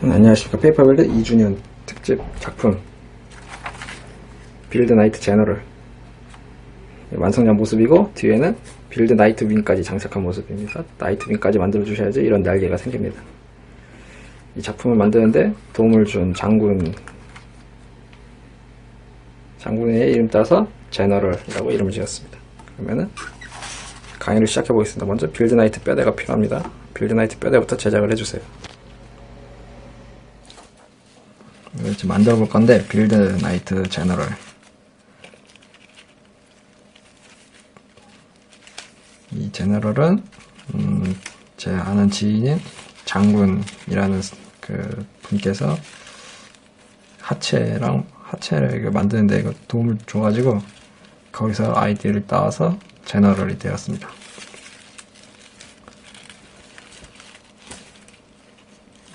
안녕하십니까. 페이퍼빌드 2주년 특집 작품 빌드 나이트 제너럴 완성된 모습이고, 뒤에는 빌드 나이트 윙까지 장착한 모습입니다. 나이트 윙까지 만들어 주셔야지 이런 날개가 생깁니다. 이 작품을 만드는데 도움을 준 장군의 이름 따서 제너럴이라고 이름을 지었습니다. 그러면은 강의를 시작해 보겠습니다. 먼저 빌드 나이트 뼈대가 필요합니다. 빌드 나이트 뼈대부터 제작을 해주세요. 이걸 지금 만들어 볼 건데, 빌드 나이트 제너럴. 이 제너럴은 제 아는 지인인 장군이라는 그 분께서 하체를 만드는데 이거 도움을 줘가지고 거기서 아이디어를 따와서 제너럴이 되었습니다.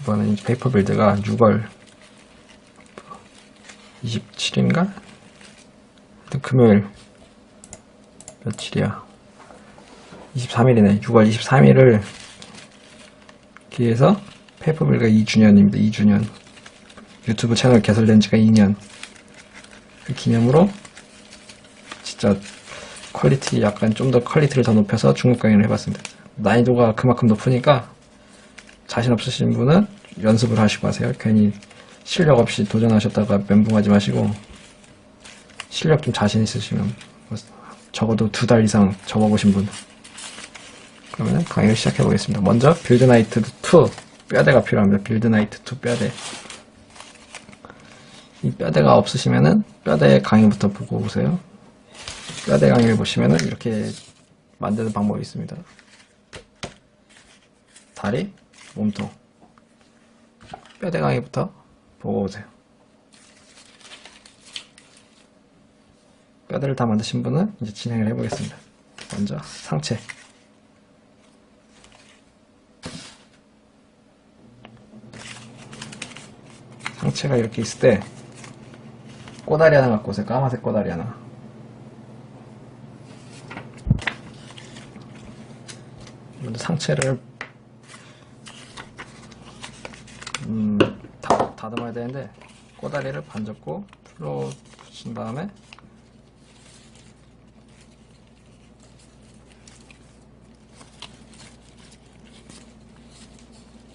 이번에 페이퍼 빌드가 6월 27일인가? 금요일 며칠이야? 23일이네. 6월 23일을 기해서 페이퍼 빌드가 2주년입니다. 2주년. 유튜브 채널 개설된 지가 2년. 그 기념으로 진짜 퀄리티 약간 좀 더 퀄리티를 더 높여서 중급 강의를 해봤습니다. 난이도가 그만큼 높으니까 자신 없으신 분은 연습을 하시고 하세요. 괜히 실력 없이 도전하셨다가 멘붕하지 마시고, 실력 좀 자신 있으시면 적어도 2달 이상 접어보신 분. 그러면 강의를 시작해 보겠습니다. 먼저 빌드 나이트 2 뼈대가 필요합니다. 빌드 나이트 2 뼈대. 이 뼈대가 없으시면은 뼈대 강의부터 보고 오세요. 뼈대 강의를 보시면은 이렇게 만드는 방법이 있습니다. 다리, 몸통. 뼈대 강의부터 보고 오세요. 뼈대를 다 만드신 분은 이제 진행을 해보겠습니다. 먼저 상체. 상체가 이렇게 있을 때 꼬다리 하나 갖고 오세요. 까만색 꼬다리 하나. 먼저 상체를 다듬어야 되는데, 꼬다리를 반 접고 풀로 붙인 다음에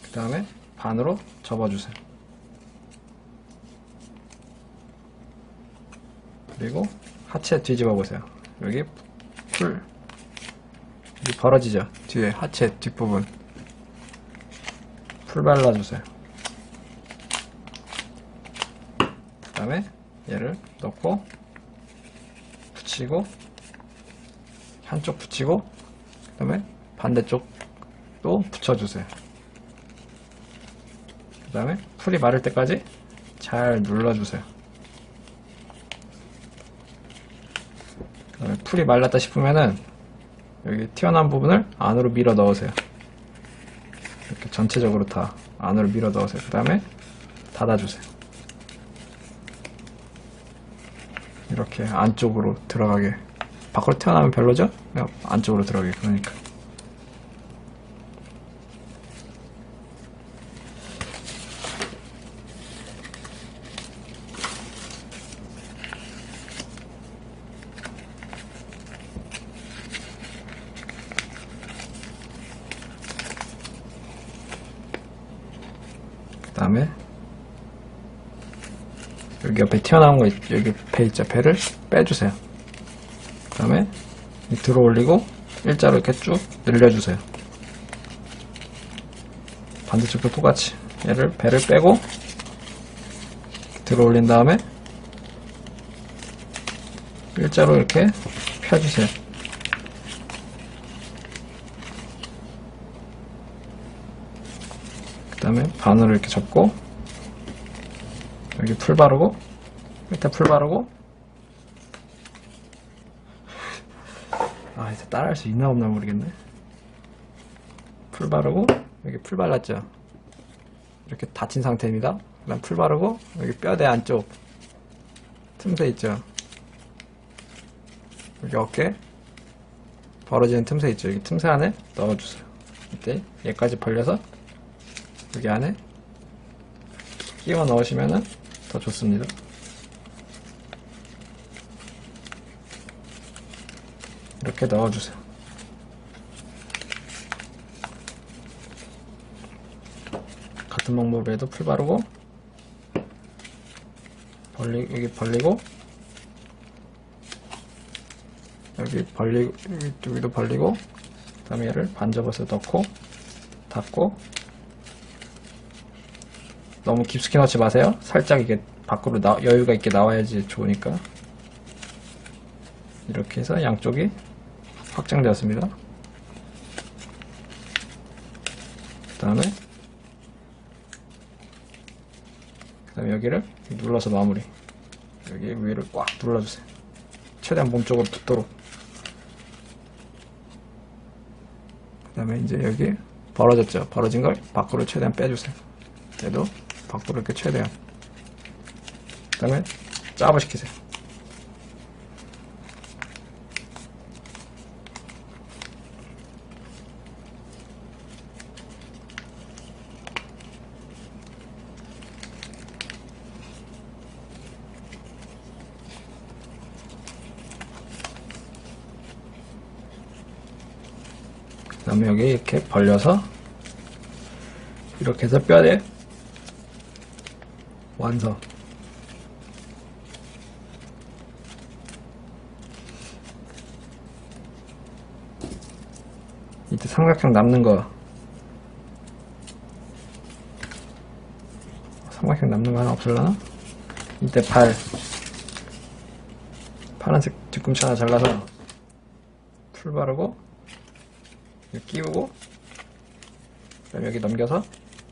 그 다음에 반으로 접어주세요. 그리고 하체 뒤집어 보세요. 여기 풀 여기 벌어지죠? 뒤에 하체 뒷부분 풀 발라주세요. 그 다음에 얘를 넣고 붙이고, 한쪽 붙이고 그 다음에 반대쪽도 붙여주세요. 그 다음에 풀이 마를 때까지 잘 눌러주세요. 그 다음에 풀이 말랐다 싶으면은 여기 튀어나온 부분을 안으로 밀어 넣으세요. 이렇게 전체적으로 다 안으로 밀어 넣으세요. 그 다음에 닫아주세요. 이렇게 안쪽으로 들어가게. 밖으로 튀어나오면 별로죠? 그냥 안쪽으로 들어가게. 그러니까. 그 다음에 여기 옆에 튀어나온 거 여기 배 있죠? 배를 빼주세요. 그 다음에 들어 올리고 일자로 이렇게 쭉 늘려주세요. 반대쪽도 똑같이 얘를 배를 빼고 들어 올린 다음에 일자로 이렇게 펴주세요. 그 다음에 반으로 이렇게 접고 여기 풀 바르고 밑에 풀 바르고, 이제 따라할 수 있나 없나 모르겠네. 풀 바르고 여기 풀 발랐죠? 이렇게 닫힌 상태입니다. 그 다음 풀 바르고 여기 뼈대 안쪽 틈새 있죠? 여기 어깨 벌어지는 틈새 있죠? 여기 틈새 안에 넣어주세요. 이때 얘까지 벌려서 여기 안에 끼워 넣으시면은 더 좋습니다. 이렇게 넣어주세요. 같은 방법으로 해도 풀 바르고 여기 벌리고 여기 벌리고 여기도 벌리고 그 다음에 얘를 반접어서 넣고 닫고 너무 깊숙이 넣지 마세요. 살짝 이게 밖으로 여유가 있게 나와야지 좋으니까. 이렇게 해서 양쪽이 확장되었습니다. 그 다음에 여기를 눌러서 마무리. 여기 위를 꽉 눌러주세요. 최대한 몸쪽으로 붙도록. 그 다음에 이제 여기 벌어졌죠. 벌어진 걸 밖으로 최대한 빼주세요. 얘도 밖으로 이렇게 최대한. 그 다음에 짜부시키세요. 그 다음에 여기 이렇게 벌려서 이렇게 해서 뼈대 완성. 이때 삼각형 남는 거 하나 없을라나? 이때 파란색 뒤꿈치 하나 잘라서 풀 바르고 끼우고 그다음에 여기 넘겨서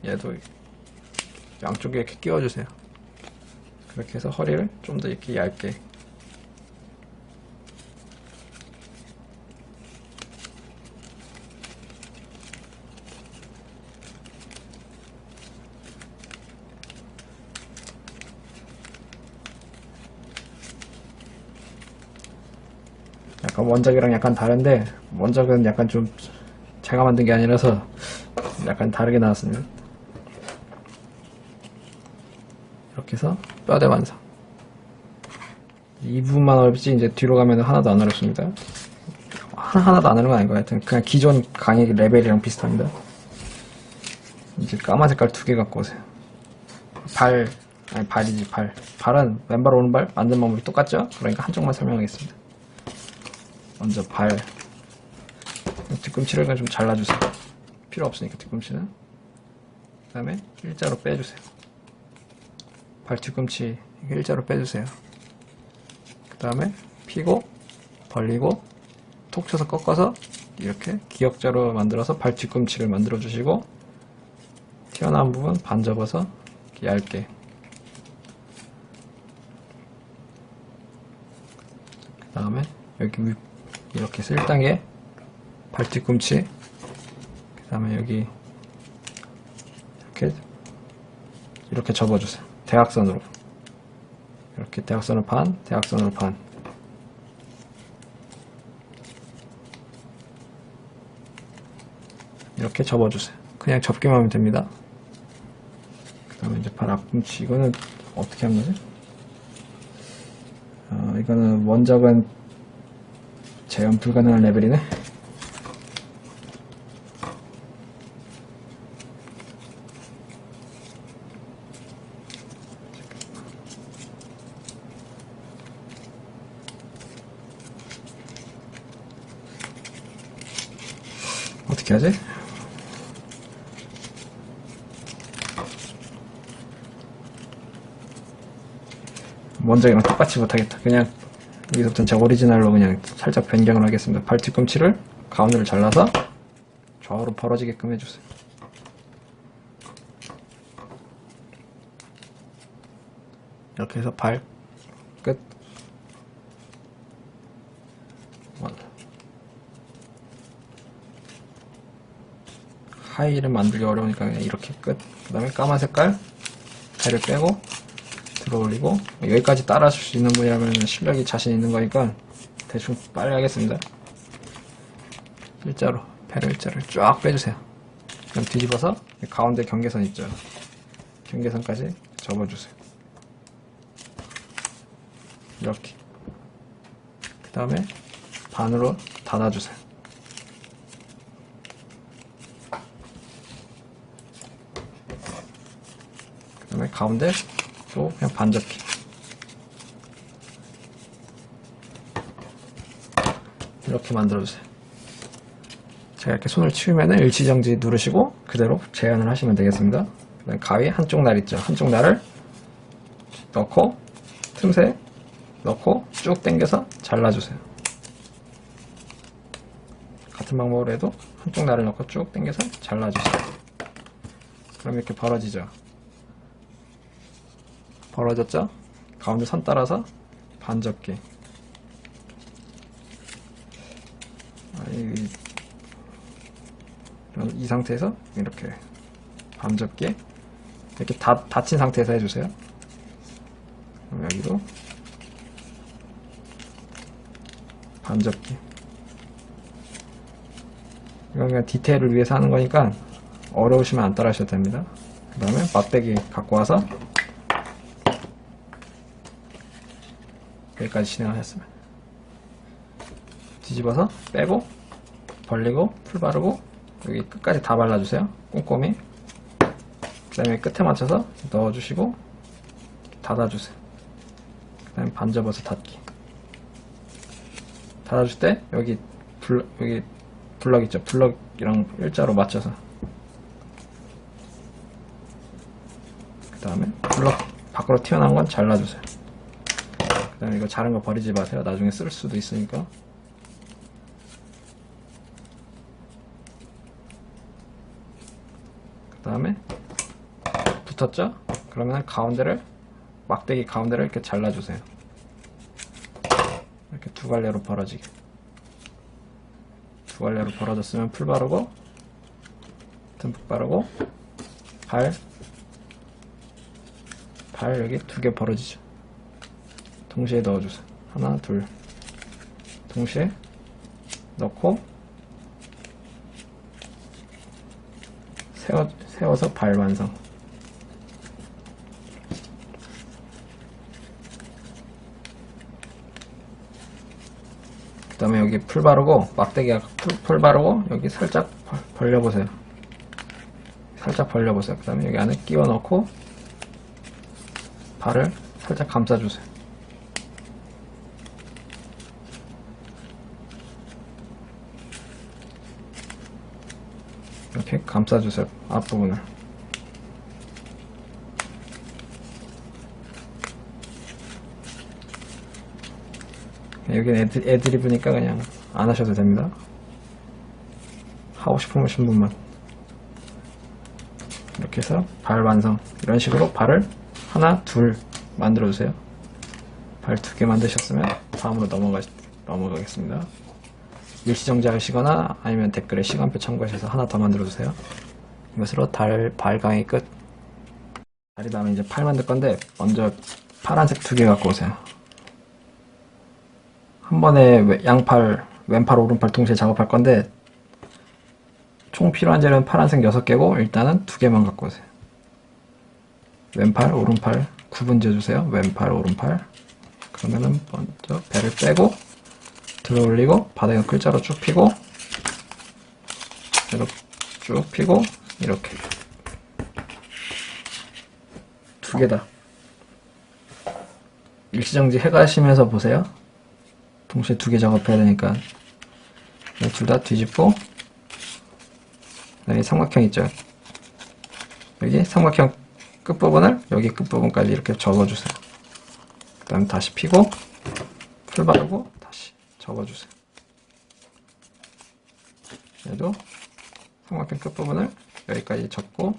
얘도 양쪽에 이렇게 끼워주세요. 그렇게 해서 허리를 좀 더 이렇게 얇게. 약간 원작이랑 약간 다른데, 원작은 약간 좀 제가 만든 게 아니라서 약간 다르게 나왔습니다. 이렇게 해서 뼈대 완성. 이 부분만 어렵지 이제 뒤로 가면 하나도 안 어렵습니다. 하나도 안 어려운 건 아닌 것 같아요. 그냥 기존 강의 레벨이랑 비슷합니다. 이제 까만 색깔 2개 갖고 오세요. 발이지, 발. 발은 왼발 오른발 만든 방법이 똑같죠? 그러니까 한쪽만 설명하겠습니다. 먼저 발. 뒤꿈치를 좀 잘라주세요. 필요 없으니까 뒤꿈치는. 그 다음에 일자로 빼주세요. 발 뒤꿈치 일자로 빼주세요. 그 다음에 피고 벌리고 톡 쳐서 꺾어서 이렇게 기역자로 만들어서 발 뒤꿈치를 만들어 주시고 튀어나온 부분 반 접어서 이렇게 얇게. 그 다음에 여기 이렇게 해서 1단계 발 뒤꿈치, 그 다음에 여기 이렇게 접어주세요. 대각선으로. 이렇게 대각선으로 반, 대각선으로 반. 이렇게 접어주세요. 그냥 접기만 하면 됩니다. 그 다음에 이제 발 앞꿈치. 이거는 어떻게 하는 거지? 이거는 원작은 재현 불가능한 레벨이네. 어떻게 하지? 원작이랑 똑같이 못하겠다. 그냥 여기서부터는 제 오리지널로 그냥 살짝 변경을 하겠습니다. 발 뒤꿈치를 가운데를 잘라서 좌우로 벌어지게끔 해주세요. 이렇게 해서 발 끝. 하이를 만들기 어려우니까 그냥 이렇게 끝. 그 다음에 까만 색깔 배를 빼고 들어 올리고. 여기까지 따라 하실 수 있는 분이라면 실력이 자신 있는 거니까 대충 빨리 하겠습니다. 일자로 배를 일자를 쫙 빼주세요. 그럼 뒤집어서 가운데 경계선 있죠. 경계선까지 접어주세요. 이렇게. 그 다음에 반으로 닫아주세요. 그 다음에 가운데 또 그냥 반 접기. 이렇게 만들어주세요. 제가 이렇게 손을 치우면은 일치정지 누르시고 그대로 재현을 하시면 되겠습니다. 그다음에 가위 한쪽 날 있죠. 한쪽 날을 넣고 틈새 넣고 쭉 당겨서 잘라주세요. 같은 방법으로 해도 한쪽 날을 넣고 쭉 당겨서 잘라주세요. 그럼 이렇게 벌어지죠. 벌어졌죠? 가운데 선 따라서 반 접기. 이 상태에서 이렇게 반 접기. 이렇게 닫힌 상태에서 해주세요. 그럼 여기도 반 접기. 이건 그냥 디테일을 위해서 하는 거니까 어려우시면 안 따라 하셔도 됩니다. 그 다음에 막대기 갖고 와서 여기까지 진행하셨으면 뒤집어서 빼고 벌리고 풀 바르고 여기 끝까지 다 발라주세요. 꼼꼼히. 그 다음에 끝에 맞춰서 넣어주시고 닫아주세요. 그 다음에 반 접어서 닫기. 닫아줄 때 여기 블럭 있죠. 블럭이랑 일자로 맞춰서. 그 다음에 블럭 밖으로 튀어나온 건 잘라주세요. 그 다음에 이거 자른 거 버리지 마세요. 나중에 쓸 수도 있으니까. 그 다음에 붙었죠? 그러면 가운데를 막대기 가운데를 이렇게 잘라주세요. 이렇게 두 갈래로 벌어지게. 두 갈래로 벌어졌으면 풀 바르고 듬뿍 바르고 발 여기 두 개 벌어지죠. 동시에 넣어주세요. 하나 둘 동시에 넣고 세워서 발 완성. 그 다음에 여기 풀 바르고 막대기 풀 바르고 여기 살짝 벌려보세요. 살짝 벌려보세요. 그 다음에 여기 안에 끼워 넣고 발을 살짝 감싸주세요. 이렇게 감싸주세요. 앞부분을. 여기는 애드리브니까 그냥 안 하셔도 됩니다. 하고 싶으신 분만. 이렇게 해서 발 완성. 이런 식으로 발을 하나, 둘 만들어주세요. 발 두 개 만드셨으면 다음으로 넘어가겠습니다. 일시정지 하시거나 아니면 댓글에 시간표 참고하셔서 하나 더 만들어주세요. 이것으로 발 강의 끝. 다리 다음에 이제 팔 만들 건데 먼저 파란색 두 개 갖고 오세요. 한 번에 양팔, 왼팔, 오른팔 동시에 작업할 건데 총 필요한 재료는 파란색 6개고 일단은 두 개만 갖고 오세요. 왼팔, 오른팔 구분 지어주세요. 왼팔, 오른팔. 그러면은 먼저 배를 빼고 들어 올리고 바닥에 글자로 쭉 펴고 이렇게 쭉 펴고 이렇게 두 개다. 일시정지 해가시면서 보세요. 동시에 두 개 작업해야 되니까 둘 다 뒤집고 여기 삼각형 있죠. 여기 삼각형 끝부분을 여기 끝부분까지 이렇게 접어주세요. 그 다음에 다시 펴고 풀 바르고 다시 접어주세요. 얘도 삼각형 끝부분을 여기까지 접고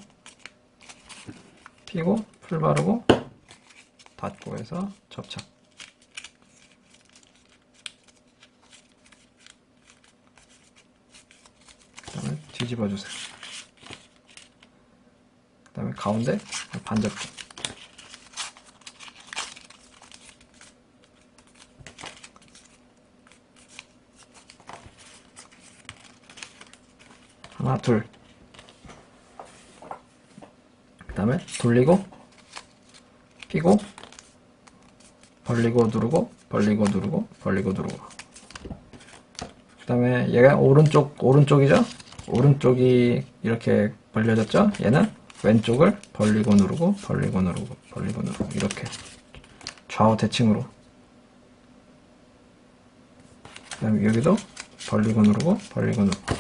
펴고 풀 바르고 닫고 해서 접착. 그 다음에 뒤집어 주세요. 그 다음에 가운데 반접기. 하나, 둘. 그 다음에 돌리고 끼고 벌리고 누르고 벌리고 누르고 벌리고 누르고. 그 다음에 얘가 오른쪽이죠? 오른쪽이 이렇게 벌려졌죠? 얘는 왼쪽을 벌리고 누르고 벌리고 누르고 벌리고 누르고 이렇게 좌우 대칭으로. 그 다음에 여기도 벌리고 누르고 벌리고 누르고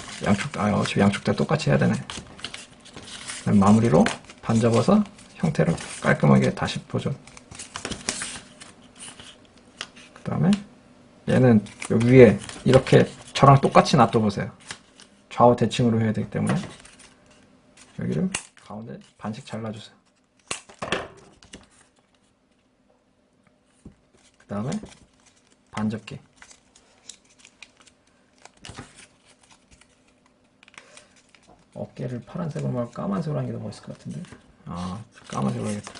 어차피 양쪽 다 똑같이 해야 되네. 그다음 마무리로 반 접어서 형태를 깔끔하게 다시 보존. 그 다음에 얘는 여기 위에 이렇게 저랑 똑같이 놔둬보세요. 좌우 대칭으로 해야 되기 때문에 여기를 가운데 반씩 잘라주세요. 그 다음에 반접기. 어깨를 파란색으로 말고 까만색으로 하는 게 더 멋있을 것 같은데. 까만색으로 하겠다.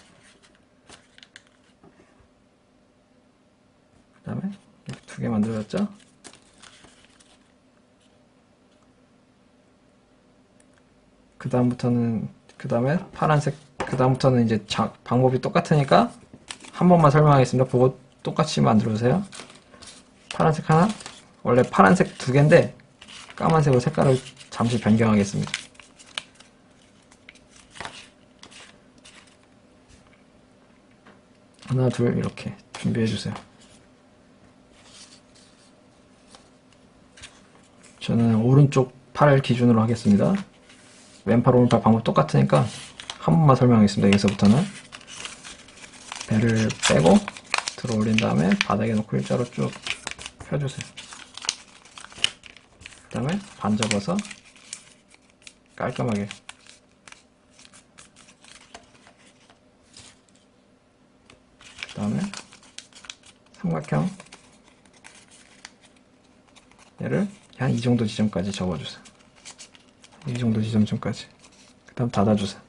그 다음에 이렇게 두 개 만들어졌죠? 그 다음에 파란색, 그 다음부터는 이제 방법이 똑같으니까 한 번만 설명하겠습니다. 보고 똑같이 만들어주세요. 파란색 하나, 원래 파란색 두 개인데 까만색으로 색깔을 잠시 변경하겠습니다. 하나, 둘 이렇게 준비해주세요. 저는 오른쪽 팔 기준으로 하겠습니다. 왼팔, 오른팔 방법 똑같으니까 한 번만 설명하겠습니다. 여기서부터는 배를 빼고 들어 올린 다음에 바닥에 놓고 일자로 쭉 펴주세요. 그 다음에 반 접어서 깔끔하게. 그 다음에 삼각형 얘를 한 이 정도 지점까지 접어주세요. 이 정도 지점쯤까지. 그 다음 닫아주세요.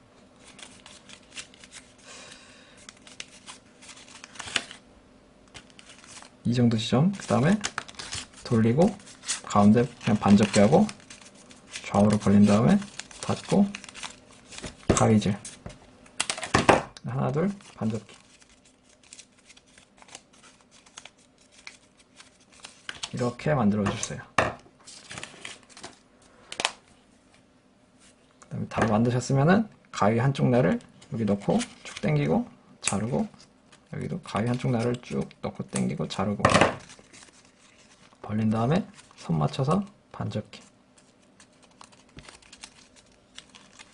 이 정도 지점. 그 다음에 돌리고 가운데 그냥 반접기 하고 좌우로 벌린 다음에 닫고 가위질. 하나, 둘, 반접기. 이렇게 만들어주세요. 그 다음에 다 만드셨으면은 가위 한쪽 날을 여기 넣고 쭉 당기고 자르고, 여기도 가위 한쪽 날을 쭉 넣고 당기고 자르고 벌린 다음에 선 맞춰서 반접기.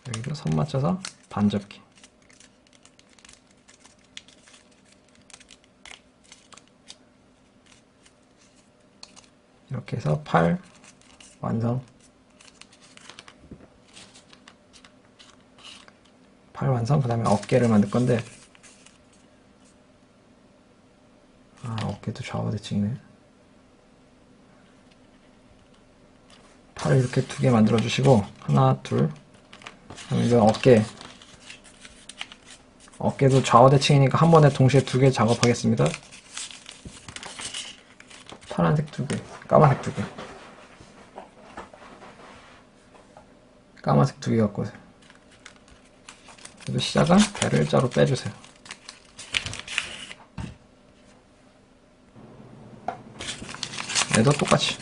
여기도 선 맞춰서 반접기. 이렇게 해서 팔 완성. 팔 완성. 그 다음에 어깨를 만들 건데, 어깨도 좌우 대칭이네. 팔을 이렇게 두 개 만들어 주시고, 하나, 둘. 그다음에 이건 어깨도 좌우 대칭이니까 한 번에 동시에 두 개 작업하겠습니다. 파란색 두 개, 까만색 두 개. 까만색 두 개 갖고 오세요. 그래서 시작은 배를 일자로 빼주세요. 얘도 똑같이.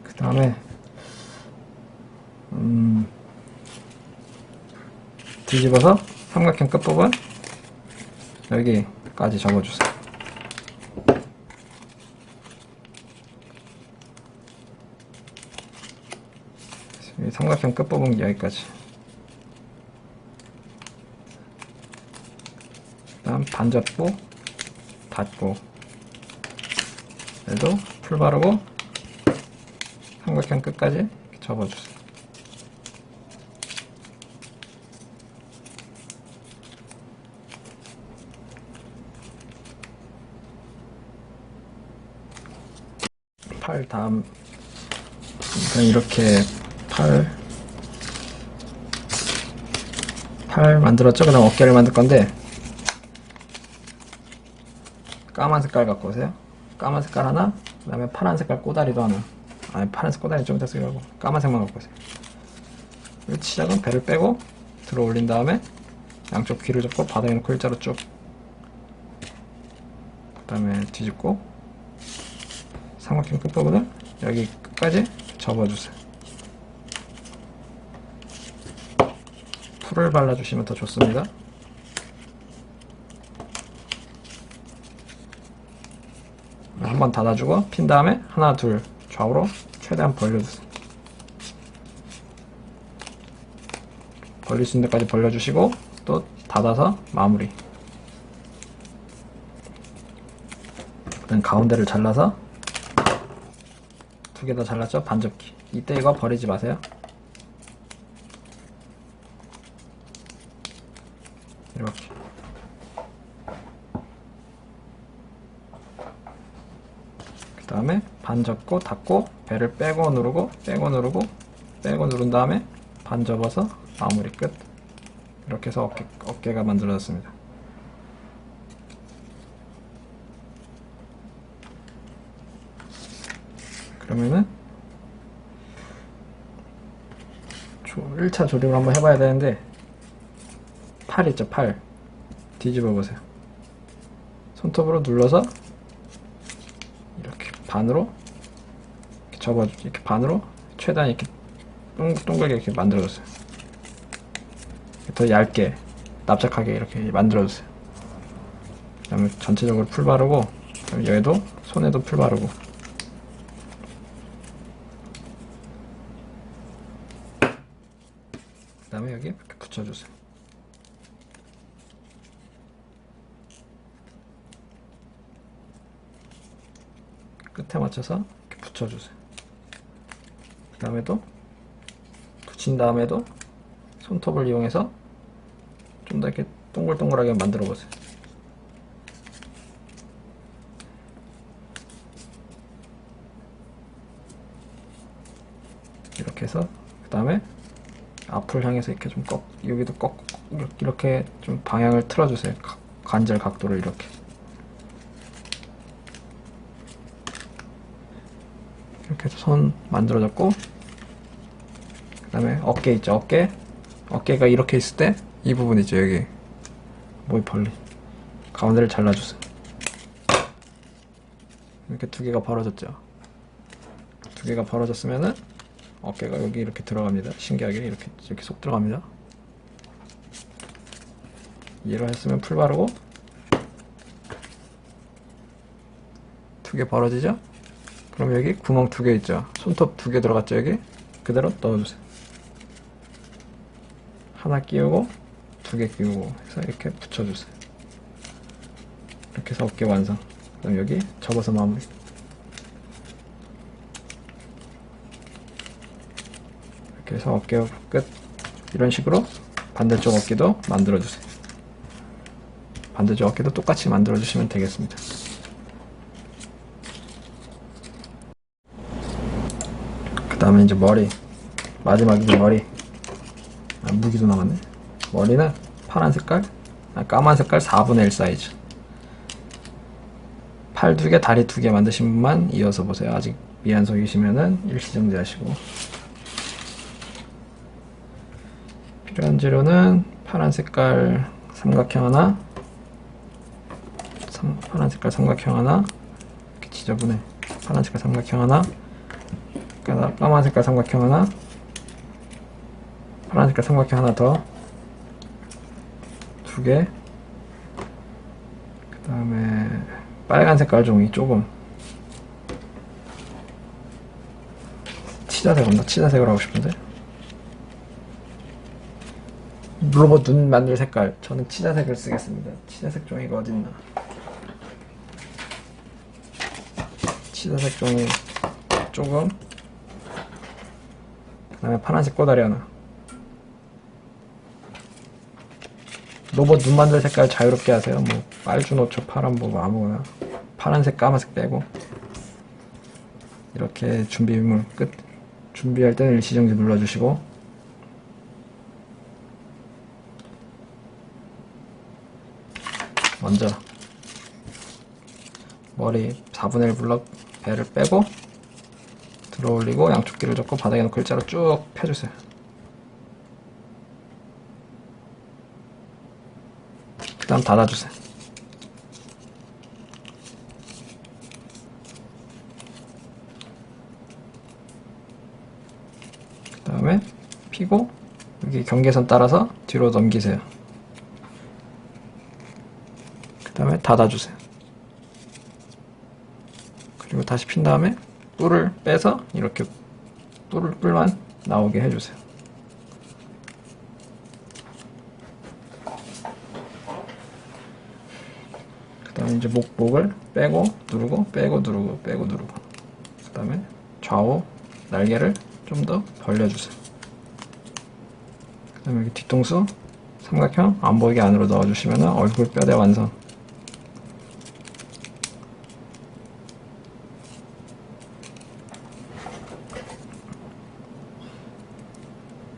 그 다음에 뒤집어서 삼각형 끝부분 여기까지 접어주세요. 삼각형 끝부분 여기까지. 그 다음 반 접고 닫고, 얘도 풀 바르고 삼각형 끝까지 이렇게 접어주세요. 팔 다음 이렇게 팔 만들었죠? 그 다음 어깨를 만들 건데, 까만 색깔 갖고 오세요. 까만 색깔 하나, 그 다음에 파란 색깔 꼬다리도 하나. 아니, 파란색 꼬다리 좀 이따 쓰려고. 까만색만 갖고 오세요. 그리고 시작은 배를 빼고 들어 올린 다음에 양쪽 귀를 잡고 바닥에 놓고 일자로 쭉. 그 다음에 뒤집고 삼각형 끝부분을 여기 끝까지 접어주세요. 풀을 발라주시면 더 좋습니다. 한번 닫아주고 핀 다음에 하나 둘 좌우로 최대한 벌려주세요. 벌릴 수 있는 데까지 벌려주시고 또 닫아서 마무리. 그다음 가운데를 잘라서 두 개 더 잘랐죠? 반접기. 이때 이거 버리지 마세요. 이렇게. 그 다음에 반 접고 닫고 배를 빼고 누르고 빼고 누르고 빼고 누른 다음에 반 접어서 마무리 끝. 이렇게 해서 어깨가 만들어졌습니다. 그러면은 1차 조립을 한번 해봐야 되는데, 팔 있죠, 팔. 뒤집어 보세요. 손톱으로 눌러서 이렇게 반으로 이렇게 접어주죠. 이렇게 반으로 최대한 이렇게 동글게 이렇게 만들어줬어요. 더 얇게 납작하게 이렇게 만들어주세요. 그 다음에 전체적으로 풀 바르고, 얘도 손에도 풀 바르고. 그 다음에 여기 이렇게 붙여주세요. 끝에 맞춰서 이렇게 붙여주세요. 그 다음에도 붙인 다음에도 손톱을 이용해서 좀 더 이렇게 동글동글하게 만들어 보세요. 이렇게 해서 그 다음에 앞을 향해서 이렇게 좀 여기도 이렇게 좀 방향을 틀어주세요. 관절 각도를 이렇게. 이렇게 해서 손 만들어졌고, 그 다음에 어깨 있죠, 어깨가 이렇게 있을 때 이 부분 있죠, 여기 모이 벌리 가운데를 잘라주세요. 이렇게 두 개가 벌어졌죠. 두 개가 벌어졌으면은 어깨가 여기 이렇게 들어갑니다. 신기하게 이렇게 쏙 들어갑니다. 이해를 했으면 풀 바르고, 두 개 벌어지죠? 그럼 여기 구멍 두 개 있죠? 손톱 두 개 들어갔죠? 여기 그대로 넣어주세요. 하나 끼우고 두 개 끼우고 해서 이렇게 붙여주세요. 이렇게 해서 어깨 완성. 그럼 여기 접어서 마무리. 이렇게 해서 어깨 끝. 이런 식으로 반대쪽 어깨도 만들어주세요. 반대쪽 어깨도 똑같이 만들어주시면 되겠습니다. 그 다음에 이제 머리. 마지막이죠, 머리. 무기도 남았네. 머리는 파란 색깔, 까만 색깔 4분의 1 사이즈. 팔 두 개, 다리 두 개 만드신 분만 이어서 보세요. 아직 미완성이시면은 일시정지 하시고. 필요한 재료는 파란 색깔 삼각형 하나, 파란 색깔 삼각형 하나, 이렇게 지저분해. 파란 색깔 삼각형 하나, 까만 색깔 삼각형 하나, 파란 색깔 삼각형 하나 더, 두 개, 그 다음에 빨간 색깔 종이 조금. 치자색 없나? 치자색으로 하고 싶은데. 로봇 눈 만들 색깔. 저는 치자색을 쓰겠습니다. 치자색 종이가 어딨나? 치자색 종이 조금. 그 다음에 파란색 꼬다리 하나. 로봇 눈 만들 색깔 자유롭게 하세요. 뭐 빨주노초, 파란보, 뭐 아무거나. 파란색, 까만색 빼고. 이렇게 준비물 끝. 준비할 때는 일시정지 눌러주시고, 먼저 머리 4분의 1 블럭 배를 빼고 들어 올리고 양쪽 길을 잡고 바닥에 놓고 일자로 쭉 펴주세요. 그 다음 닫아주세요. 그 다음에 피고 여기 경계선 따라서 뒤로 넘기세요. 그 다음에 닫아주세요. 그리고 다시 핀 다음에 뿔을 빼서 이렇게 뿔만 나오게 해주세요. 그 다음에 이제 목을 빼고 누르고 빼고 누르고 빼고 누르고 그 다음에 좌우 날개를 좀 더 벌려주세요. 그 다음에 여기 뒤통수 삼각형 안 보이게 안으로 넣어주시면 얼굴 뼈대 완성.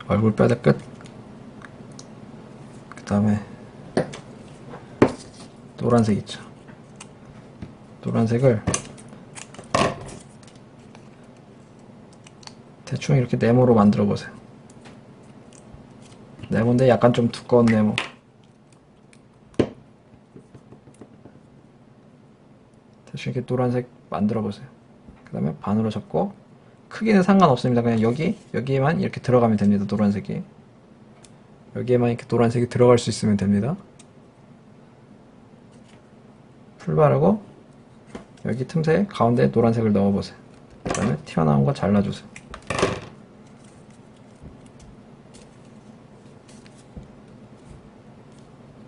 얼굴 뼈대 끝. 그 다음에 노란색 있죠. 노란색을 대충 이렇게 네모로 만들어 보세요. 네모인데 약간 좀 두꺼운 네모. 대충 이렇게 노란색 만들어 보세요. 그 다음에 반으로 접고 크기는 상관없습니다. 그냥 여기에만 이렇게 들어가면 됩니다. 노란색이 여기에만 이렇게 노란색이 들어갈 수 있으면 됩니다. 풀 바르고 여기 틈새 가운데 노란색을 넣어보세요. 그 다음에 튀어나온 거 잘라주세요.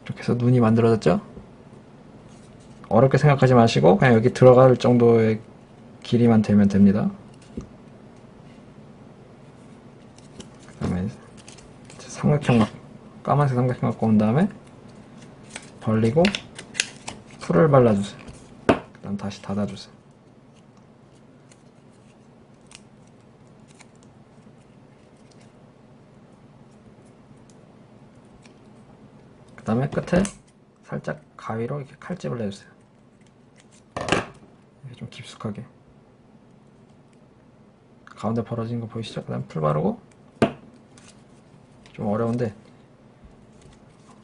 이렇게 해서 눈이 만들어졌죠? 어렵게 생각하지 마시고 그냥 여기 들어갈 정도의 길이만 되면 됩니다. 그 다음에 삼각형 까만색 삼각형 갖고 온 다음에 벌리고 풀을 발라주세요. 그 다음 다시 닫아주세요. 그 다음에 끝에 살짝 가위로 이렇게 칼집을 내주세요. 이렇게 좀 깊숙하게. 가운데 벌어진 거 보이시죠? 그 다음 풀 바르고 좀 어려운데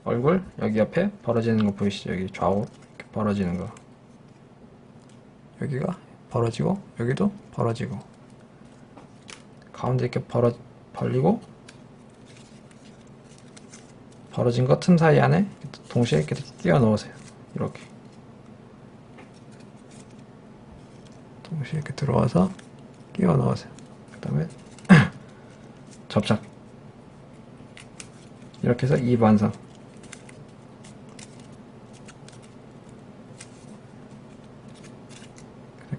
얼굴 여기 옆에 벌어지는 거 보이시죠? 여기 좌우 이렇게 벌어지는 거. 여기가 벌어지고 여기도 벌어지고 가운데 이렇게 벌리고 벌어진 거 틈 사이 안에 동시에 이렇게 끼워 넣으세요. 이렇게 동시에 이렇게 들어와서 끼워 넣으세요. 그 다음에 접착. 이렇게 해서 2 완성.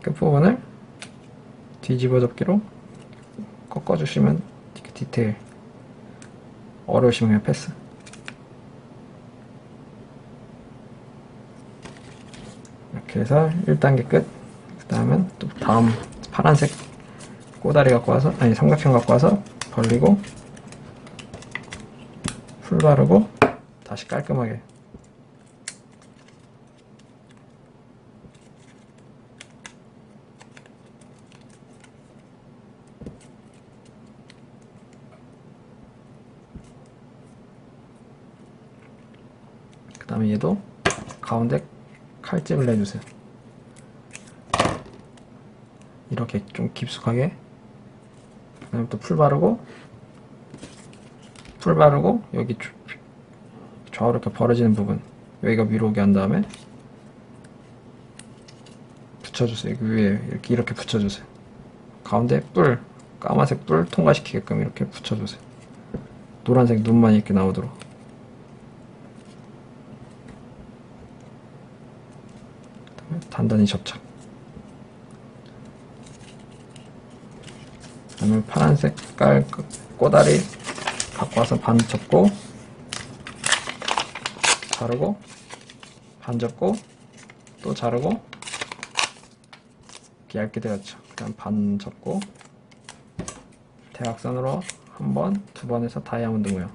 끝부분을 뒤집어 접기로 꺾어주시면 이렇게 디테일. 어려우시면 그냥 패스. 이렇게 해서 1단계 끝. 그 다음은 또 다음 파란색 꼬다리 갖고 와서 아니 삼각형 갖고 와서 벌리고 풀 바르고 다시 깔끔하게 그 다음에 얘도 가운데 칼집을 내주세요. 이렇게 좀 깊숙하게. 그 다음에 또 풀 바르고 여기 좌우로 이렇게 벌어지는 부분 여기가 위로 오게 한 다음에 붙여주세요. 여기 위에 이렇게 붙여주세요. 가운데 까만색 뿔 통과시키게끔 이렇게 붙여주세요. 노란색 눈만 이렇게 나오도록. 단단히 접착. 그 다음에 파란색 꼬다리 갖고 와서 반 접고 자르고 반 접고 또 자르고 이렇게 얇게 되었죠. 그 다음 반 접고 대각선으로 한 번, 두 번 해서 다이아몬드 모양.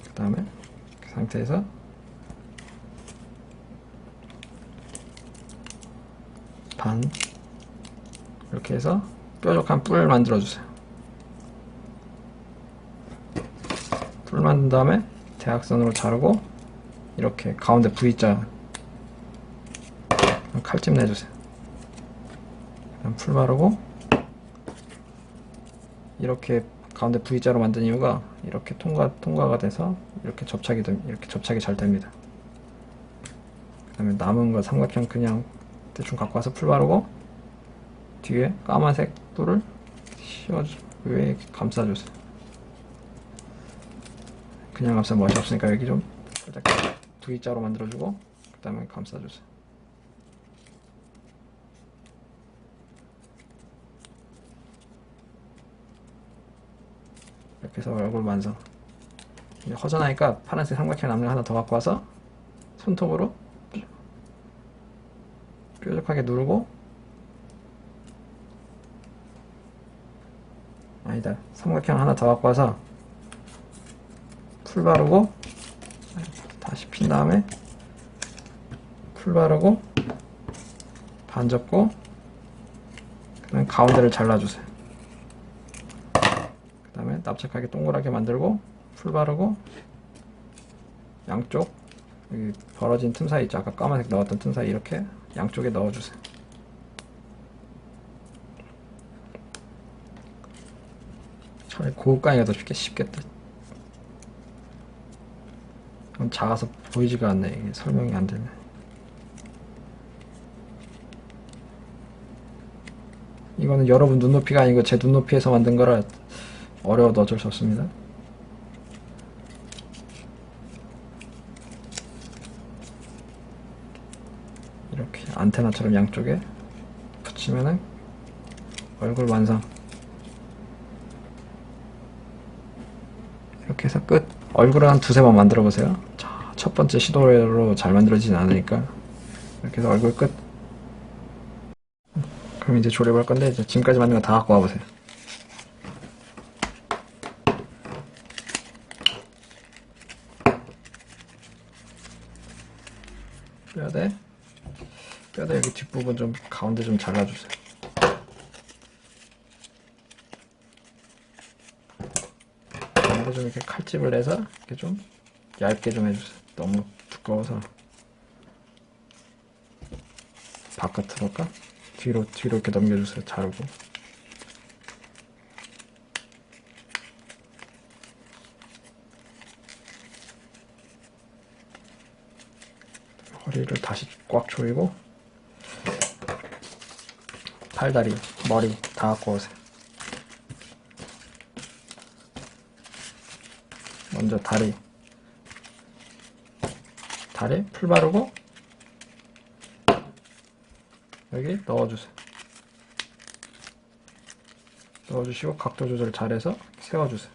그 다음에 상태에서 반 이렇게 해서 뾰족한 뿔 만들어주세요. 뿔 만든 다음에 대각선으로 자르고 이렇게 가운데 V자 칼집 내주세요. 그럼 풀 바르고 이렇게 가운데 V자로 만든 이유가 이렇게 통과가 돼서 이렇게 접착이 잘 됩니다. 그 다음에 남은 거 삼각형 그냥 대충 갖고 와서 풀 바르고 뒤에 까만색 뿔을 위에 감싸주세요. 그냥 감싸면 멋이 없으니까 여기 좀 살짝 V자로 만들어주고 그 다음에 감싸주세요. 이렇게 해서 얼굴 완성. 이제 허전하니까 파란색 삼각형 남는 거 하나 더 갖고 와서 손톱으로 뾰족하게 누르고, 아니다, 삼각형 하나 더 갖고 와서 풀 바르고 다시 핀 다음에 풀 바르고 반 접고 그다음에 가운데를 잘라주세요. 그 다음에 납작하게 동그랗게 만들고 풀 바르고 양쪽 여기 벌어진 틈 사이 있죠? 아까 까만색 넣었던 틈 사이 이렇게 양쪽에 넣어주세요. 차라리 고급가니가 더 쉽겠다. 작아서 보이지가 않네. 이게 설명이 안 되네. 이거는 여러분 눈높이가 아니고 제 눈높이에서 만든 거라 어려워도 어쩔 수 없습니다. 이렇게 안테나처럼 양쪽에 붙이면은 얼굴 완성. 이렇게 해서 끝. 얼굴을 한 두세 번 만들어 보세요. 첫 번째 시도로 잘 만들어지진 않으니까. 이렇게 해서 얼굴 끝. 그럼 이제 조립할 건데, 이제 지금까지 만든 거 다 갖고 와보세요. 뼈대 여기 뒷부분 좀 가운데 좀 잘라주세요. 가운데 좀 이렇게 칼집을 내서 이렇게 좀 얇게 좀 해주세요. 너무 두꺼워서. 바깥으로 할까? 뒤로 이렇게 넘겨주세요. 자르고. 허리를 다시 꽉 조이고 팔다리, 머리 다 갖고 오세요. 먼저 다리 풀 바르고 여기 넣어주세요. 넣어주시고 각도 조절 잘해서 세워주세요.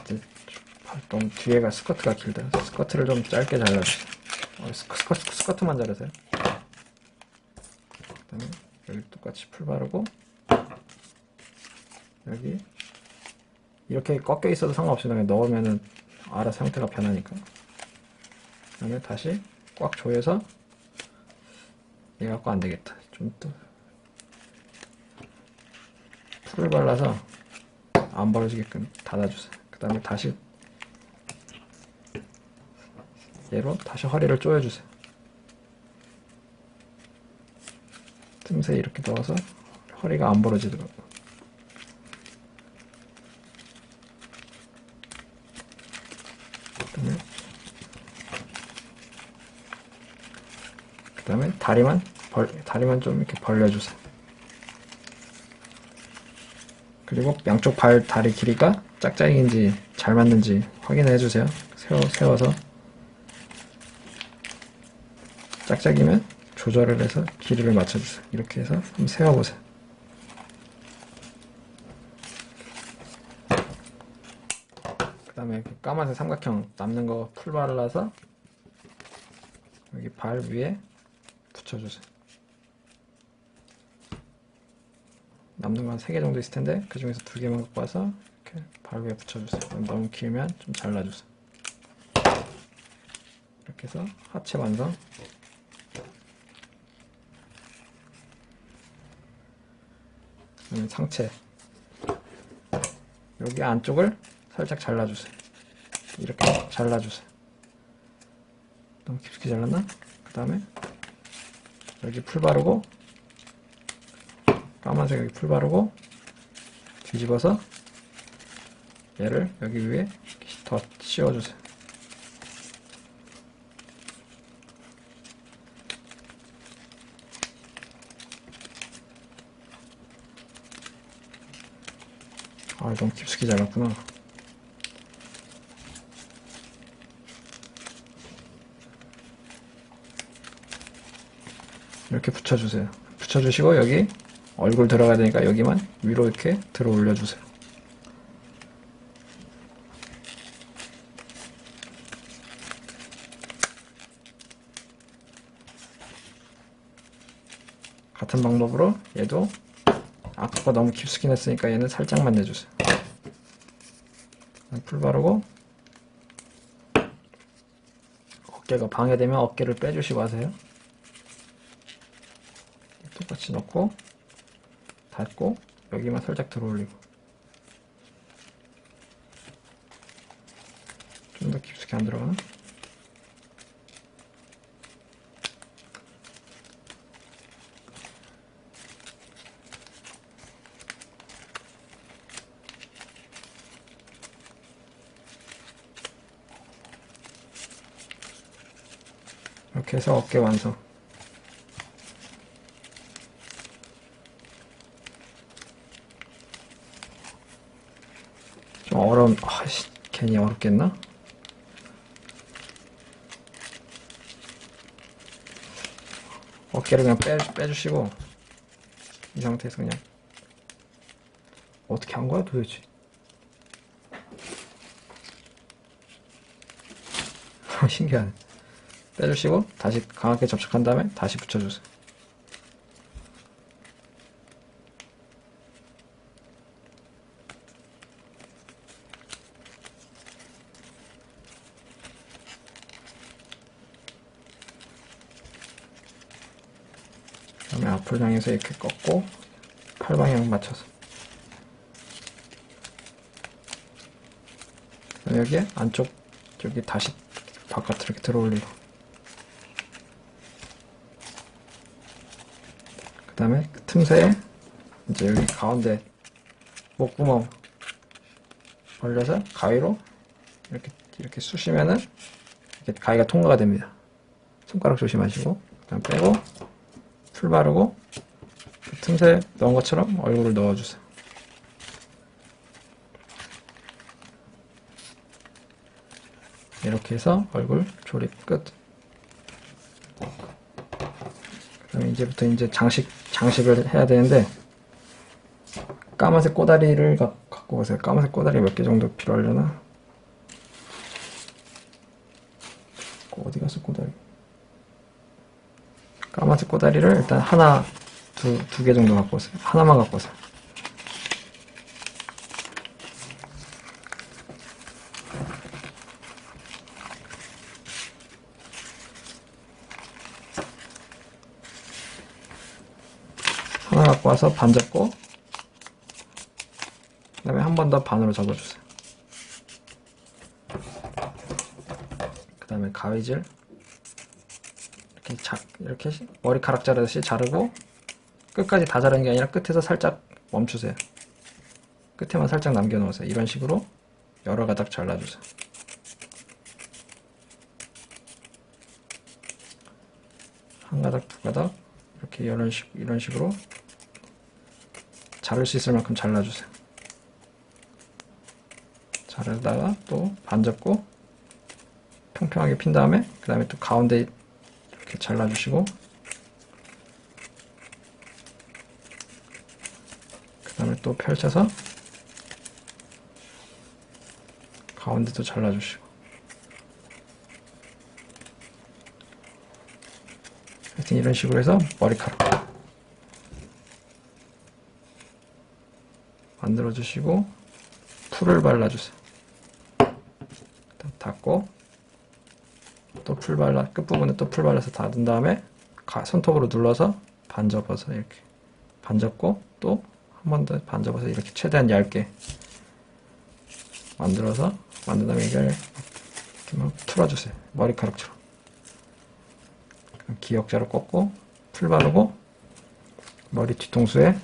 이제 너무 뒤에가 스커트가 길다. 스커트를 좀 짧게 잘라주세요. 스커트만 자르세요. 그 다음에 여기 똑같이 풀 바르고 여기 이렇게 꺾여 있어도 상관없습니다. 그냥 넣으면은 알아서 형태가 변하니까. 그 다음에 다시 꽉 조여서 얘 갖고 안 되겠다. 좀 또 풀을 발라서 안 벌어지게끔 닫아주세요. 그 다음에 다시 얘로 다시 허리를 조여주세요. 틈새 이렇게 넣어서 허리가 안 벌어지더라고요. 그 다음에 다리만 좀 이렇게 벌려주세요. 그리고 양쪽 다리 길이가 짝짝이인지 잘 맞는지 확인해 주세요. 세워서 짝짝이면 조절을 해서 길이를 맞춰주세요. 이렇게 해서 한번 세워보세요. 그 다음에 까만색 삼각형 남는 거 풀 발라서 여기 발 위에 붙여주세요. 남는 거 한 3개 정도 있을 텐데 그 중에서 2개만 갖고 와서 이렇게 발 위에 붙여주세요. 너무 길면 좀 잘라주세요. 이렇게 해서 하체 완성. 상체. 여기 안쪽을 살짝 잘라주세요. 이렇게 잘라주세요. 너무 깊숙이 잘랐나? 그 다음에 여기 풀 바르고, 까만색 여기 풀 바르고, 뒤집어서 얘를 여기 위에 더 씌워주세요. 아, 너무 깊숙이 잘랐구나. 이렇게 붙여주세요. 붙여주시고 여기 얼굴 들어가야 되니까 여기만 위로 이렇게 들어 올려주세요. 같은 방법으로 얘도 아까 너무 깊숙이 냈으니까 얘는 살짝만 내주세요. 풀 바르고, 어깨가 방해되면 어깨를 빼주시고 하세요. 똑같이 넣고 닫고 여기만 살짝 들어 올리고, 좀 더 깊숙이 안 들어가나? 이렇게 해서 어깨 완성. 좀 아씨, 괜히 어렵겠나? 어깨를 그냥 빼주시고, 이 상태에서 그냥, 어떻게 한 거야 도대체? 신기하네. 빼주시고, 다시 강하게 접촉한 다음에 다시 붙여주세요. 그 다음에 앞을 향해서 이렇게 꺾고, 팔 방향 맞춰서. 여기에 안쪽, 여기 다시 바깥으로 이렇게 들어 올리고. 그 다음에 그 틈새에 이제 여기 가운데 목구멍 벌려서 가위로 이렇게 쑤시면은 이렇게 가위가 통과가 됩니다. 손가락 조심하시고, 그다음 빼고 풀 바르고 그 틈새에 넣은 것처럼 얼굴을 넣어주세요. 이렇게 해서 얼굴 조립 끝. 그다음에 이제부터 이제 장식을 해야 되는데, 까만색 꼬다리를 갖고 오세요. 까만색 꼬다리 몇 개 정도 필요하려나? 어디 갔어, 꼬다리? 까만색 꼬다리를 일단 하나, 두 개 정도 갖고 오세요. 하나만 갖고 오세요. 하나 갖고 와서 반 접고, 그 다음에 한 번 더 반으로 접어주세요. 그 다음에 가위질 이렇게 머리카락 자르듯이 자르고, 끝까지 다 자르는 게 아니라 끝에서 살짝 멈추세요. 끝에만 살짝 남겨놓으세요. 이런 식으로 여러 가닥 잘라주세요. 한 가닥, 두 가닥, 이렇게 이런 식으로 자를 수 있을 만큼 잘라주세요. 자르다가 또 반 접고 평평하게 핀 다음에, 그 다음에 또 가운데 이렇게 잘라주시고, 그 다음에 또 펼쳐서 가운데도 잘라주시고, 하여튼 이런 식으로 해서 머리카락 만들어주시고, 풀을 발라주세요. 닫고 또 풀 발라, 끝부분에 또 풀 발라서 닫은 다음에 손톱으로 눌러서 반 접어서 이렇게 반 접고 또 한 번 더 반 접어서 이렇게 최대한 얇게 만들어서 만든 다음에 이걸 이렇게 막 풀어주세요. 머리카락처럼. 기역자로 꺾고 풀 바르고 머리 뒤통수에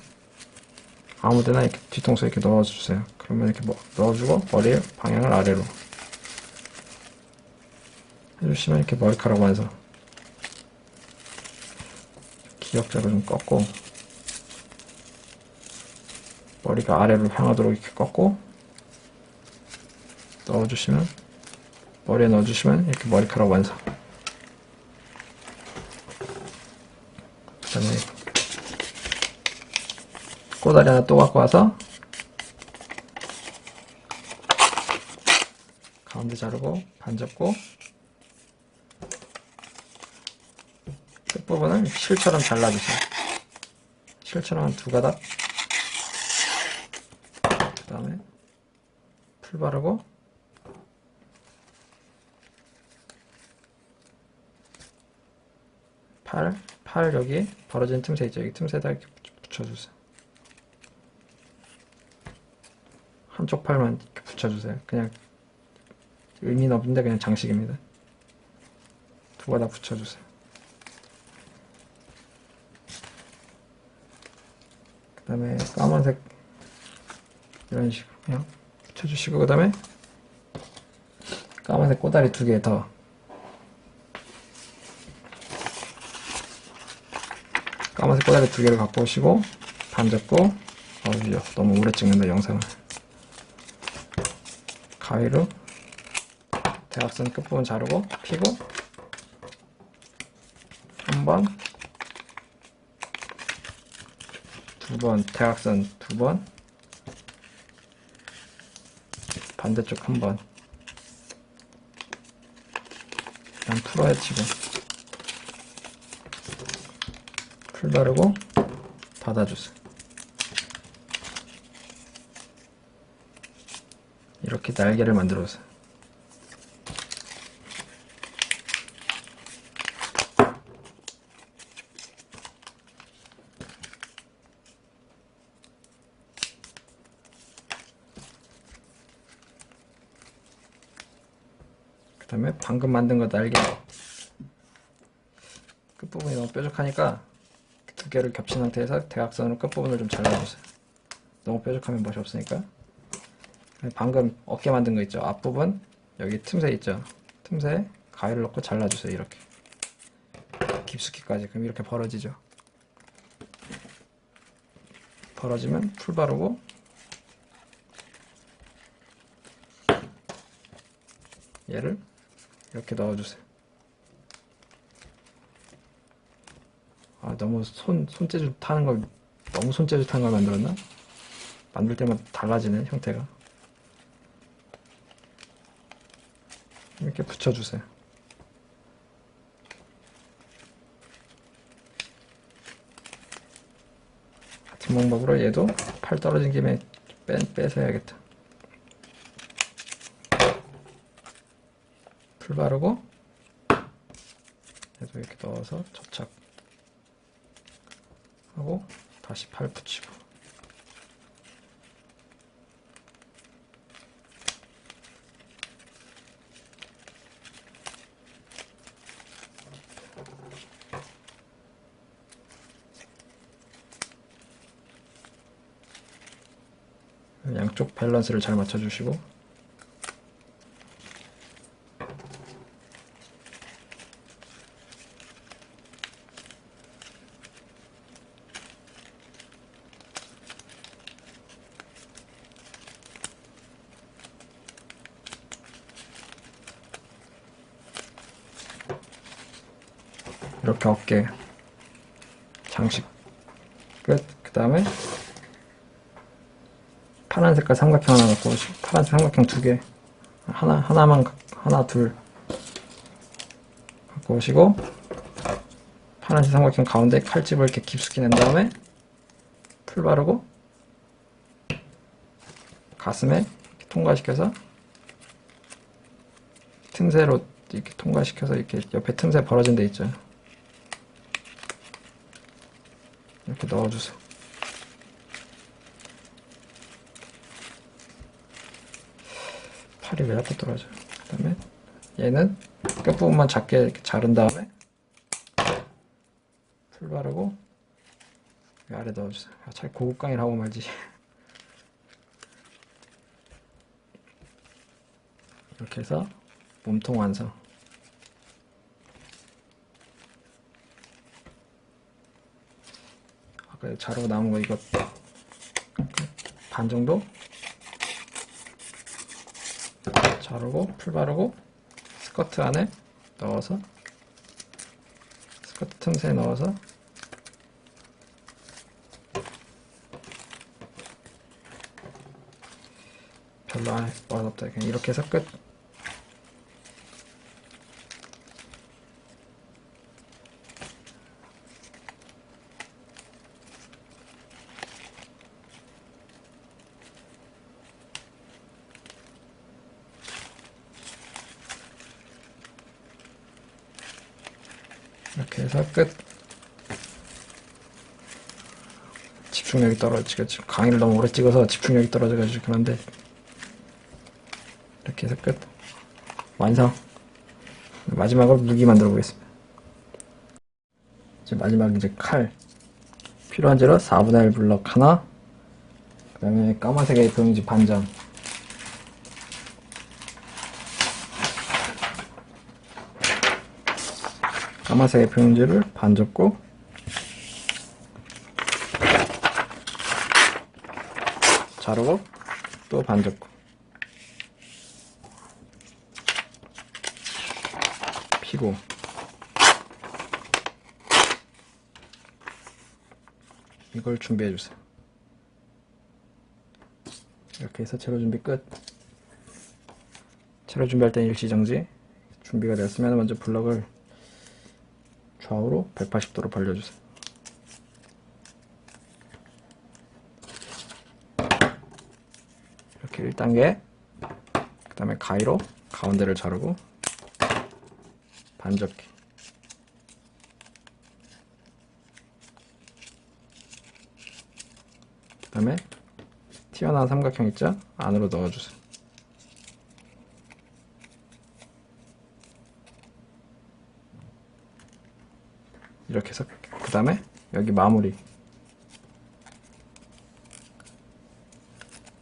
아무데나 이렇게 뒤통수에 이렇게 넣어주세요. 그러면 이렇게 넣어주고 머리 방향을 아래로 해주시면 이렇게 머리카락 완성. 기역자로 좀 꺾고 머리가 아래로 향하도록 이렇게 꺾고 넣어주시면 머리에 넣어주시면 이렇게 머리카락 완성. 그 다음에 꼬다리 하나 또 갖고 와서 가운데 자르고 반 접고 끝부분을 실처럼 잘라주세요. 실처럼 한 2가닥. 그 다음에 풀 바르고 팔 여기 벌어진 틈새 있죠? 여기 틈새에다 이렇게 붙여주세요. 한쪽 팔만 이렇게 붙여주세요. 그냥 의미는 없는데 그냥 장식입니다. 2가닥 붙여주세요. 그 다음에 까만색 이런 식으로 그냥 붙여주시고 그 다음에 까만색 꼬다리 2개 더 까만색 꼬다리 2개를 갖고 오시고 반 접고 너무 오래 찍는다 영상을. 가위로 대각선 끝부분 자르고 피고 한 번, 2번 대각선 2번, 반대쪽 한 번. 그냥 풀어헤치고 풀 바르고 닫아주세요. 이렇게 날개를 만들어주세요. 그 다음에 방금 만든 거 날개 끝부분이 너무 뾰족하니까 2개를 겹친 상태에서 대각선으로 끝부분을 좀 잘라주세요. 너무 뾰족하면 맛이 없으니까. 방금 어깨 만든 거 있죠? 앞부분 여기 틈새 있죠? 틈새에 가위를 넣고 잘라주세요. 이렇게 깊숙이까지. 그럼 이렇게 벌어지죠? 벌어지면 풀 바르고 얘를 이렇게 넣어주세요. 너무 손재주 타는 걸 너무 손재주 타는 걸 만들었나? 만들 때마다 달라지네 형태가. 이렇게 붙여주세요. 같은 방법으로 얘도 팔 떨어진 김에 빼서 해야겠다. 풀 바르고 얘도 이렇게 넣어서 접착하고 다시 팔 붙이고 양쪽 밸런스를 잘 맞춰주시고 이렇게 어깨 장식 끝. 그 다음에 파란 색깔 삼각형 하나 갖고 오시고 파란색 삼각형 2개 하나 둘 갖고 오시고 파란색 삼각형 가운데 칼집을 이렇게 깊숙이 낸 다음에 풀 바르고 가슴에 이렇게 통과시켜서 틈새로 이렇게 통과시켜서 이렇게 옆에 틈새 벌어진 데 있죠. 이렇게 넣어주세요. 팔이 왜 자꾸 떨어져요? 그 다음에 얘는 끝부분만 작게 이렇게 자른 다음에 풀 바르고 이 아래 넣어주세요. 잘 고급강의를 하고 말지. 이렇게 해서 몸통 완성. 아까 자르고 남은 거 이거 반 정도 자르고 풀 바르고 스커트 안에 넣어서 스커트 틈새에 넣어서 별로 안에 맛없다. 그냥 이렇게 해서 끝. 이렇게 해서 끝. 집중력이 떨어지고 지금 강의를 너무 오래 찍어서 집중력이 떨어져가지고 그런데 이렇게 해서 끝. 완성. 마지막으로 무기 만들어 보겠습니다. 이제 마지막 이제 칼 필요한 재료 4분의 1 블럭 하나, 그 다음에 까만색 A4용지 반장, 까만색 A4용지를 반 접고 자르고 또 반 접고 피고 이걸 준비해 주세요. 이렇게 해서 재료 준비 끝. 재료 준비할 땐 일시정지. 준비가 됐으면 먼저 블럭을 좌우로 180도로 벌려주세요. 이렇게 1단계, 그 다음에 가위로 가운데를 자르고 반접기, 그 다음에 튀어나온 삼각형 있죠? 안으로 넣어주세요. 이렇게 해서 그 다음에 여기 마무리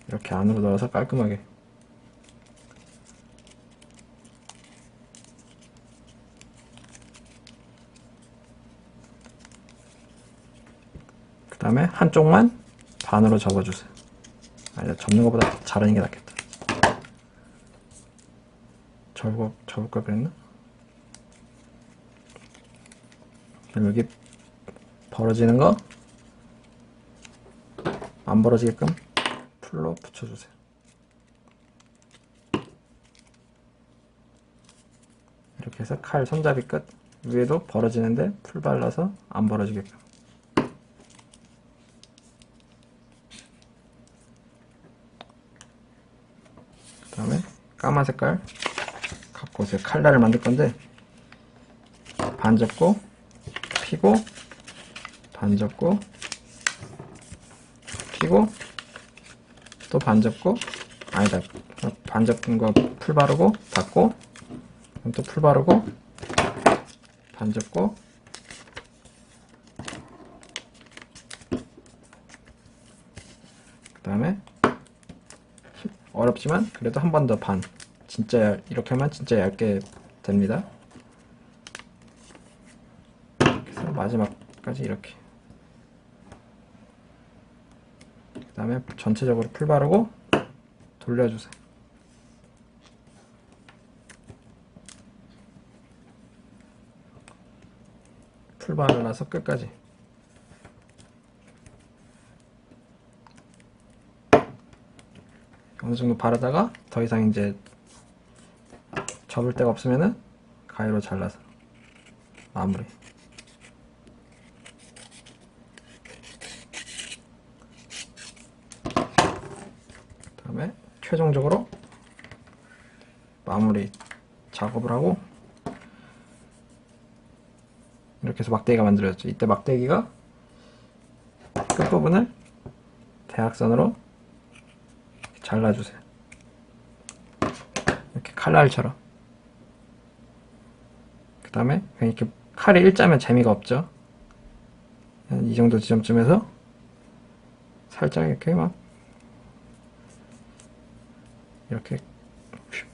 이렇게 안으로 넣어서 깔끔하게 그 다음에 한쪽만 반으로 접어주세요. 아니, 접는 것보다 자르는 게 낫겠다. 접을까 그랬나? 그럼 여기 벌어지는 거 안 벌어지게끔 풀로 붙여주세요. 이렇게 해서 칼 손잡이 끝 위에도 벌어지는데 풀 발라서 안 벌어지게끔. 그 다음에 까만 색깔 갖고 오세요. 칼날을 만들 건데 반 접고 피고 반 접고 피고 또 반 접고 아니다 반 접은 거 풀 바르고 닫고 또 풀 바르고 반 접고 그 다음에 어렵지만 그래도 한 번 더 반 진짜 이렇게 하면 진짜 얇게 됩니다. 그래서 마지막까지 이렇게 그 다음에 전체적으로 풀 바르고 돌려주세요. 풀 바르나서 끝까지 어느 정도 바르다가 더 이상 이제 접을 데가 없으면은 가위로 잘라서 마무리. 그 다음에 최종적으로 마무리 작업을 하고 이렇게 해서 막대기가 만들어졌죠. 이때 막대기가 끝부분을 대각선으로 잘라주세요. 이렇게 칼날처럼. 그 다음에 그냥 이렇게 칼이 일자면 재미가 없죠. 이 정도 지점쯤에서 살짝 이렇게 막 이렇게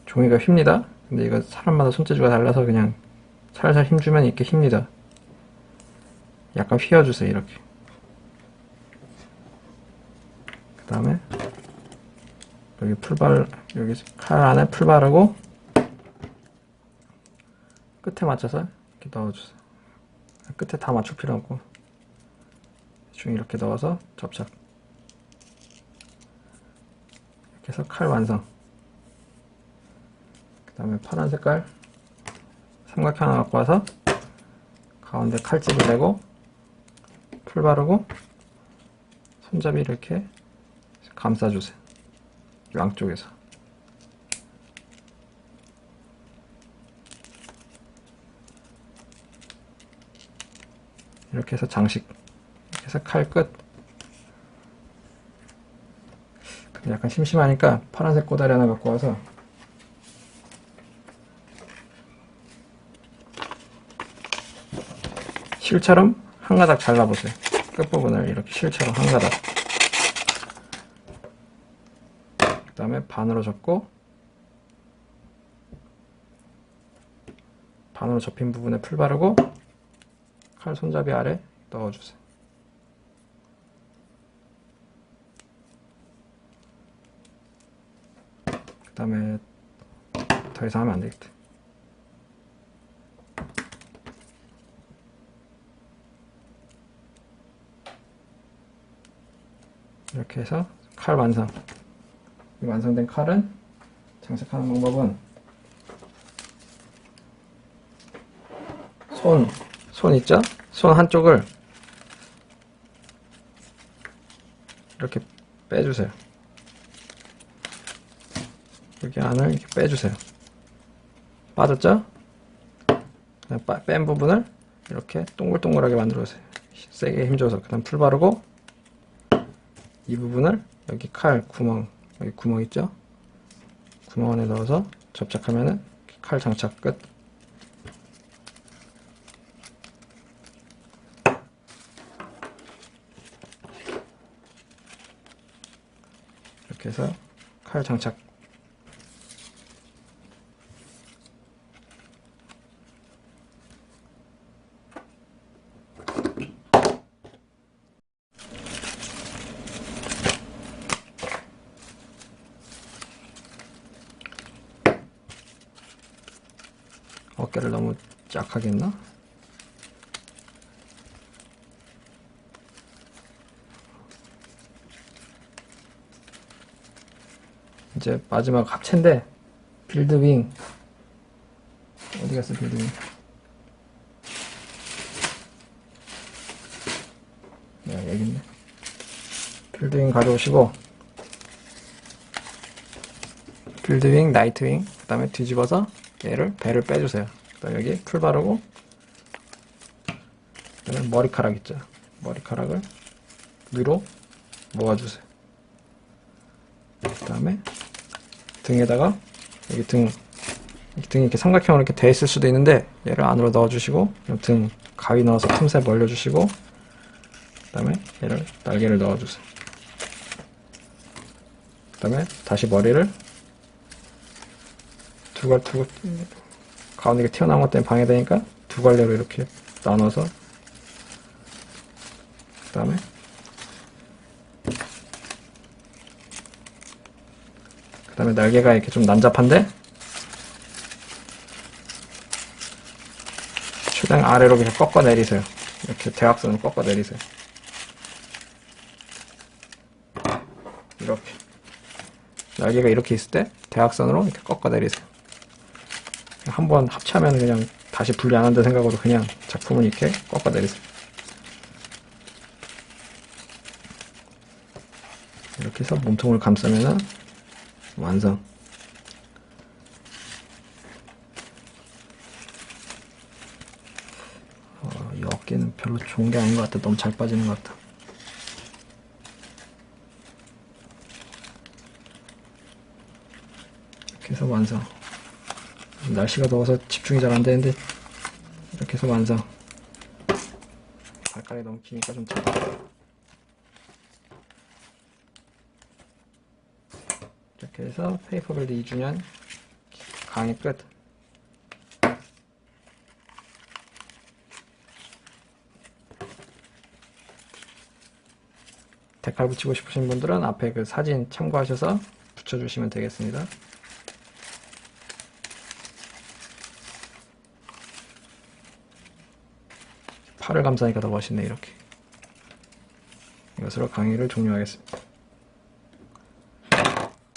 종이가 휩니다. 근데 이거 사람마다 손재주가 달라서 그냥 살살 힘주면 이렇게 휩니다. 약간 휘어주세요. 이렇게. 그 다음에 여기 여기 칼 안에 풀 바르고 끝에 맞춰서 이렇게 넣어주세요. 끝에 다 맞출 필요 없고 대충 이렇게 넣어서 접착. 이렇게 해서 칼 완성. 그 다음에 파란 색깔 삼각형 하나 갖고 와서 가운데 칼집을 내고 풀 바르고 손잡이 이렇게 감싸주세요. 양쪽에서. 이렇게 해서 장식. 이렇게 해서 칼 끝. 약간 심심하니까 파란색 꼬다리 하나 갖고 와서 실처럼 한 가닥 잘라보세요. 끝부분을 이렇게 실처럼 한 가닥. 그 다음에 반으로 접고 반으로 접힌 부분에 풀 바르고 칼 손잡이 아래 넣어주세요. 그 다음에 더 이상 하면 안 되겠다. 이렇게 해서 칼 완성. 이 완성된 칼은 장착하는 방법은 손 있죠? 손 한쪽을 이렇게 빼주세요. 여기 안을 이렇게 빼주세요. 빠졌죠? 뺀 부분을 이렇게 동글동글하게 만들어주세요. 세게 힘줘서. 그 다음 풀 바르고 이 부분을 여기 칼 구멍, 여기 구멍 있죠? 구멍 안에 넣어서 접착하면은 칼 장착 끝. 이렇게 해서 칼 장착. 어깨를 너무 쫙하게 했나? 이제 마지막 합체인데 빌드윙 어디 갔어? 빌드윙. 네, 여기 있네. 빌드윙 가져오시고 빌드윙, 나이트윙, 그 다음에 뒤집어서 얘를 배를 빼주세요. 그 다음에 여기 풀 바르고 그 다음에 머리카락 있죠? 머리카락을 위로 모아주세요. 그 다음에 등에다가 여기 등이 이렇게 삼각형으로 이렇게 돼 있을 수도 있는데 얘를 안으로 넣어주시고 등 가위 넣어서 틈새 벌려주시고 그 다음에 얘를 날개를 넣어주세요. 그 다음에 다시 머리를 가운데 튀어나온 것 때문에 방해되니까 두 갈래로 이렇게 나눠서 그 다음에 날개가 이렇게 좀 난잡한데 최대한 아래로 그냥 꺾어 내리세요. 이렇게 대각선으로 꺾어 내리세요. 이렇게 날개가 이렇게 있을 때 대각선으로 이렇게 꺾어 내리세요. 한번 합체하면 그냥 다시 분리 안 한다 생각으로 그냥 작품을 이렇게 꺾어 내리세요. 이렇게 해서 몸통을 감싸면 완성. 별로 좋은 게 아닌 것 같아. 너무 잘 빠지는 것 같아. 이렇게 해서 완성. 날씨가 더워서 집중이 잘 안 되는데 이렇게 해서 완성. 발가락이 너무 기니까 좀 잡아. 이렇게 해서 페이퍼빌드 2주년 강의 끝. 데칼 붙이고 싶으신 분들은 앞에 그 사진 참고하셔서 붙여주시면 되겠습니다. 팔을 감싸니까 더 멋있네. 이렇게. 이것으로 강의를 종료하겠습니다.